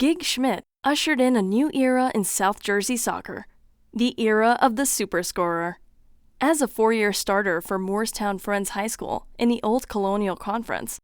Gig Schmidt ushered in a new era in South Jersey soccer, the era of the superscorer. As a four-year starter for Morristown Friends High School in the Old Colonial Conference,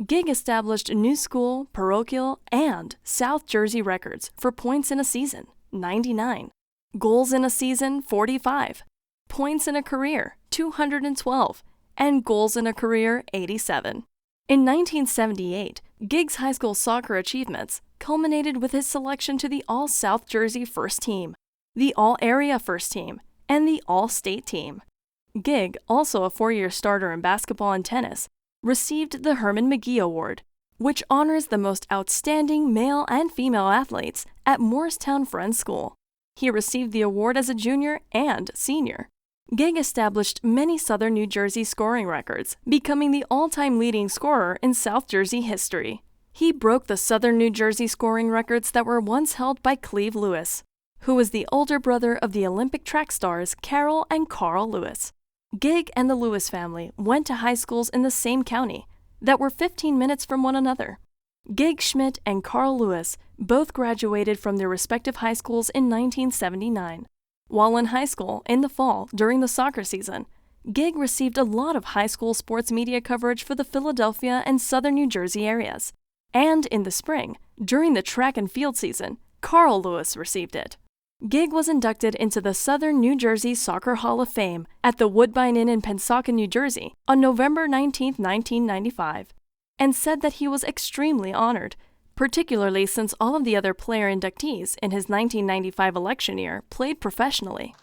Gig established new school, parochial, and South Jersey records for points in a season, 99, goals in a season, 45, points in a career, 212, and goals in a career, 87. In 1978, Gig's high school soccer achievements culminated with his selection to the All-South Jersey First Team, the All-Area First Team, and the All-State Team. Gig, also a four-year starter in basketball and tennis, received the Herman McGee Award, which honors the most outstanding male and female athletes at Morristown Friends School. He received the award as a junior and senior. Gig established many Southern New Jersey scoring records, becoming the all-time leading scorer in South Jersey history. He broke the Southern New Jersey scoring records that were once held by Cleve Lewis, who was the older brother of the Olympic track stars Carol and Carl Lewis. Gig and the Lewis family went to high schools in the same county that were 15 minutes from one another. Gig Schmidt and Carl Lewis both graduated from their respective high schools in 1979. While in high school, in the fall, during the soccer season, Gig received a lot of high school sports media coverage for the Philadelphia and Southern New Jersey areas. And in the spring, during the track and field season, Carl Lewis received it. Gig was inducted into the Southern New Jersey Soccer Hall of Fame at the Woodbine Inn in Pensacola, New Jersey, on November 19, 1995, and said that he was extremely honored, particularly since all of the other player inductees in his 1995 election year played professionally.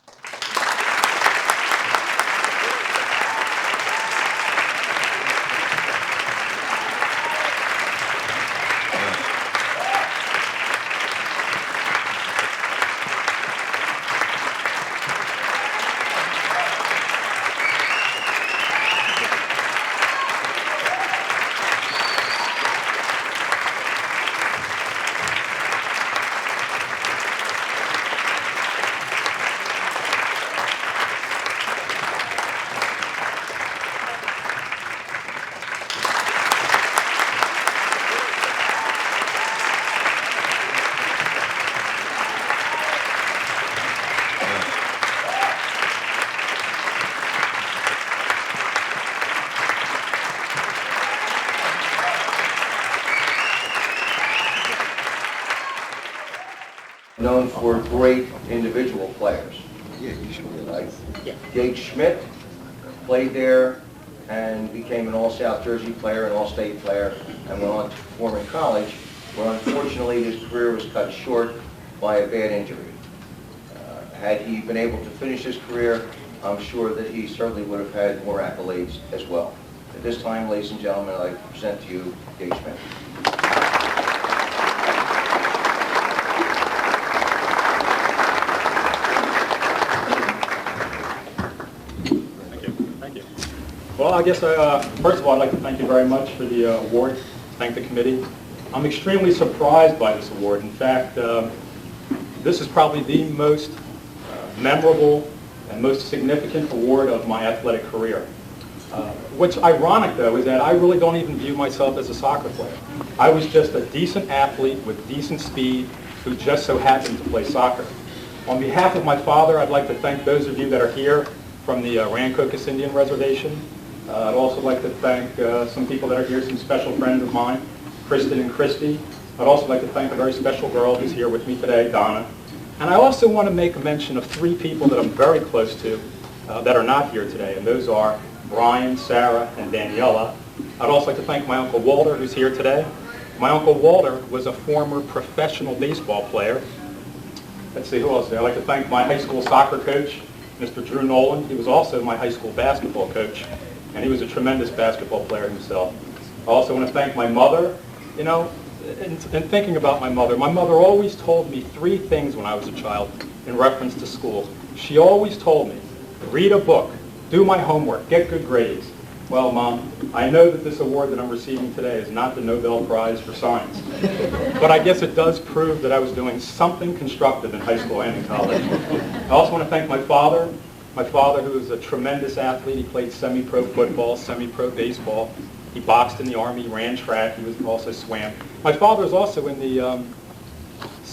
Known for great individual players. Like Gig Schmidt played there and became an All-South Jersey player, an All-State player, and went on to perform in college, where unfortunately his career was cut short by a bad injury. Had he been able to finish his career, I'm sure that he certainly would have had more accolades as well. At this time, ladies and gentlemen, I'd like to present to you Gig Schmidt. Well, I guess, first of all, I'd like to thank you very much for the award. Thank the committee. I'm extremely surprised by this award. In fact, this is probably the most memorable and most significant award of my athletic career. What's ironic, though, is that I really don't even view myself as a soccer player. I was just a decent athlete with decent speed who just so happened to play soccer. On behalf of my father, I'd like to thank those of you that are here from the Rancocas Indian Reservation. I'd also like to thank some people that are here, some special friends of mine, Kristen and Christy. I'd also like to thank a very special girl who's here with me today, Donna. And I also want to make a mention of three people that I'm very close to that are not here today, and those are Brian, Sarah, and Daniela. I'd also like to thank my Uncle Walter, who's here today. My Uncle Walter was a former professional baseball player. Let's see, who else is there? I'd like to thank my high school soccer coach, Mr. Drew Nolan. He was also my high school basketball coach, and he was a tremendous basketball player himself. I also want to thank my mother. You know, in thinking about my mother always told me three things when I was a child in reference to school. She always told me, read a book, do my homework, get good grades. Well, Mom, I know that this award that I'm receiving today is not the Nobel Prize for Science, but I guess it does prove that I was doing something constructive in high school and in college. I also want to thank my father, who was a tremendous athlete. He played semi-pro football, semi-pro baseball. He boxed in the Army, ran track. He also swam. My father was also in the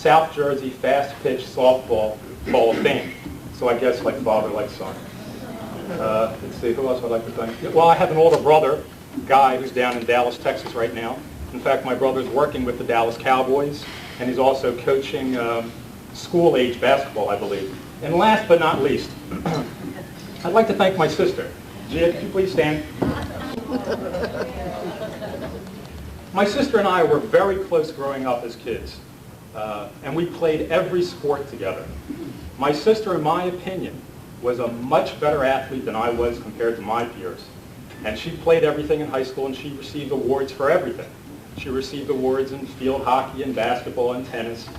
South Jersey Fast Pitch Softball Hall of Fame. So I guess like father, like son. Let's see, who else I'd like to thank? Well, I have an older brother, Guy, who's down in Dallas, Texas right now. In fact, my brother's working with the Dallas Cowboys, and he's also coaching school-age basketball, I believe. And last but not least, I'd like to thank my sister. Gia, could you please stand? My sister and I were very close growing up as kids, and we played every sport together. My sister, in my opinion, was a much better athlete than I was compared to my peers. And she played everything in high school, and she received awards for everything. She received awards in field hockey and basketball and tennis.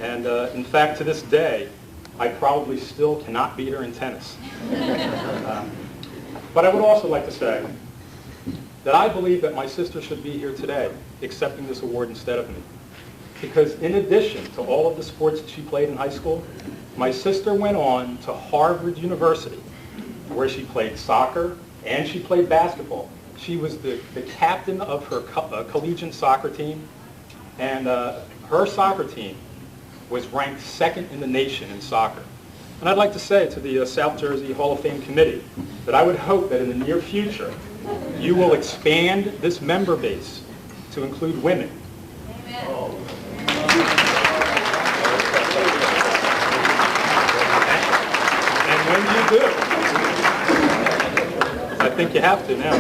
And in fact, to this day, I probably still cannot beat her in tennis. But I would also like to say that I believe that my sister should be here today accepting this award instead of me. Because in addition to all of the sports that she played in high school, my sister went on to Harvard University, where she played soccer and she played basketball. She was the captain of her collegiate soccer team, and her soccer team was ranked second in the nation in soccer. And I'd like to say to the South Jersey Hall of Fame Committee that I would hope that in the near future you will expand this member base to include women. Amen. And when you do, I think you have to now.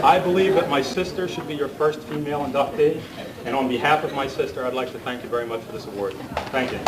I believe that my sister should be your first female inductee, and on behalf of my sister, I'd like to thank you very much for this award. Thank you.